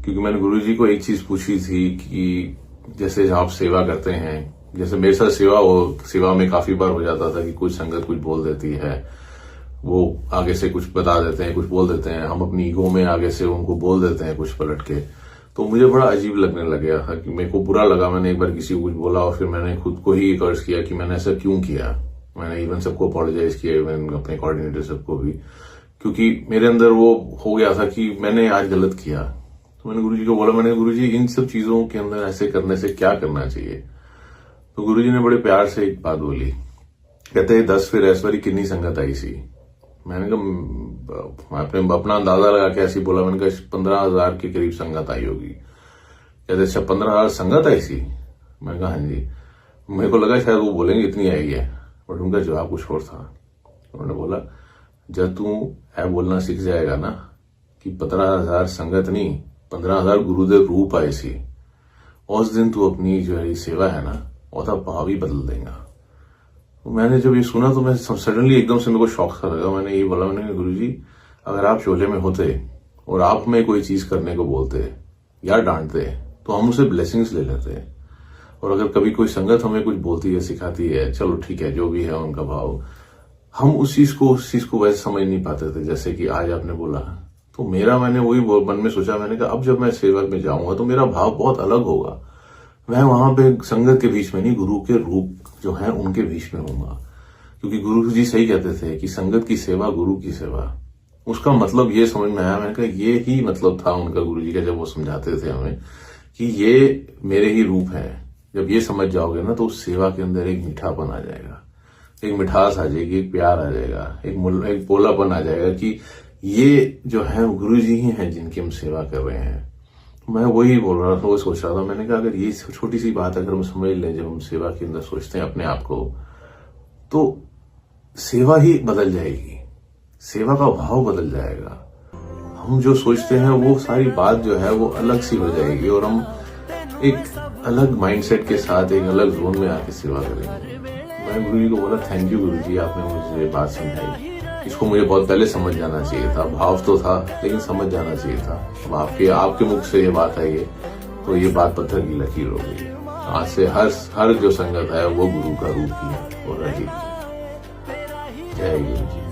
क्योंकि मैंने गुरुजी को एक चीज पूछी थी कि जैसे आप सेवा करते हैं, जैसे मेरे साथ सेवा में काफी बार हो जाता था कि कुछ संगत कुछ बोल देती है, वो आगे से कुछ बता देते हैं, कुछ बोल देते हैं, हम अपनी ईगो में आगे से उनको बोल देते हैं कुछ पलट के। तो मुझे बड़ा अजीब लगने लग गया था कि मेरे को बुरा लगा। मैंने एक बार किसी को कुछ बोला और फिर मैंने खुद को ही कर्ज किया कि मैंने ऐसा क्यों किया। मैंने इवन सबको अपोलोजाइज किया, इवन अपने कोऑर्डिनेटर सबको भी, क्योंकि मेरे अंदर वो हो गया था कि मैंने आज गलत किया। तो मैंने गुरुजी को बोला, मैंने गुरुजी इन सब चीजों के अंदर ऐसे करने से क्या करना चाहिए। तो गुरुजी ने बड़े प्यार से एक बात बोली, कहते 10 फिर ऐश्वरी कितनी संगत आई सी। मैंने कहा अपना अंदाजा लगा के ऐसी बोला, मैंने कहा 15,000 के करीब संगत आई होगी। कहते अच्छा 15,000 संगत आई सी। मैंने कहा हाँ जी। मेरे को लगा शायद वो बोलेंगे इतनी आई है, बट उनका जवाब कुछ और था। उन्होंने बोला जब तू है बोलना सीख जाएगा ना कि 15,000 संगत नहीं 15,000 गुरुदेव रूप आए सी, उस दिन तू अपनी जो है सेवा है ना उसका भाव ही बदल देगा। तो मैंने जब ये सुना तो मैं सडनली एकदम से मेरे को शौक सा लगा। मैंने ये बोला, मैंने गुरुजी अगर आप चोले में होते और आप में कोई चीज करने को बोलते या डांटते तो हम उसे ब्लेसिंग्स ले लेते, और अगर कभी कोई संगत हमें कुछ बोलती है सिखाती है, चलो ठीक है जो भी है उनका भाव, हम उस चीज को वैसे समझ नहीं पाते थे जैसे कि आज आपने बोला। तो मैंने वही मन में सोचा, मैंने कहा अब जब मैं सेवा में जाऊंगा तो मेरा भाव बहुत अलग होगा। मैं वहां पे संगत के बीच में नहीं, गुरु के रूप जो है उनके बीच में हूंगा। क्योंकि गुरु जी सही कहते थे कि संगत की सेवा गुरु की सेवा। उसका मतलब ये समझ में आया, मैंने कहा ये ही मतलब था उनका, गुरु जी का, जब वो समझाते थे हमें कि ये मेरे ही रूप है। जब ये समझ जाओगे ना तो उस सेवा के अंदर एक मीठापन आ जाएगा, एक मिठास आ जाएगी, एक प्यार आ जाएगा, एक पोलापन आ जाएगा कि ये जो है गुरु जी ही हैं जिनकी हम सेवा कर रहे हैं। मैं वही बोल रहा था, वो सोच रहा था। मैंने कहा अगर ये छोटी सी बात अगर हम समझ लें, जब हम सेवा के अंदर सोचते हैं अपने आप को, तो सेवा ही बदल जाएगी, सेवा का भाव बदल जाएगा। हम जो सोचते हैं वो सारी बात जो है वो अलग सी हो जाएगी, और हम एक अलग माइंडसेट के साथ एक अलग जोन में आके सेवा करेंगे। मैं गुरु जी को बोला थैंक यू गुरु जी, आपने मुझे बात समझाई। इसको मुझे बहुत पहले समझ जाना चाहिए था, भाव तो था लेकिन समझ जाना चाहिए था। अब आपके मुख से ये बात आई है तो ये बात पत्थर की लकीर हो गई। आज से हर जो संगत है वो गुरु का रूप ही है और रहेगी। जय गुरु जी।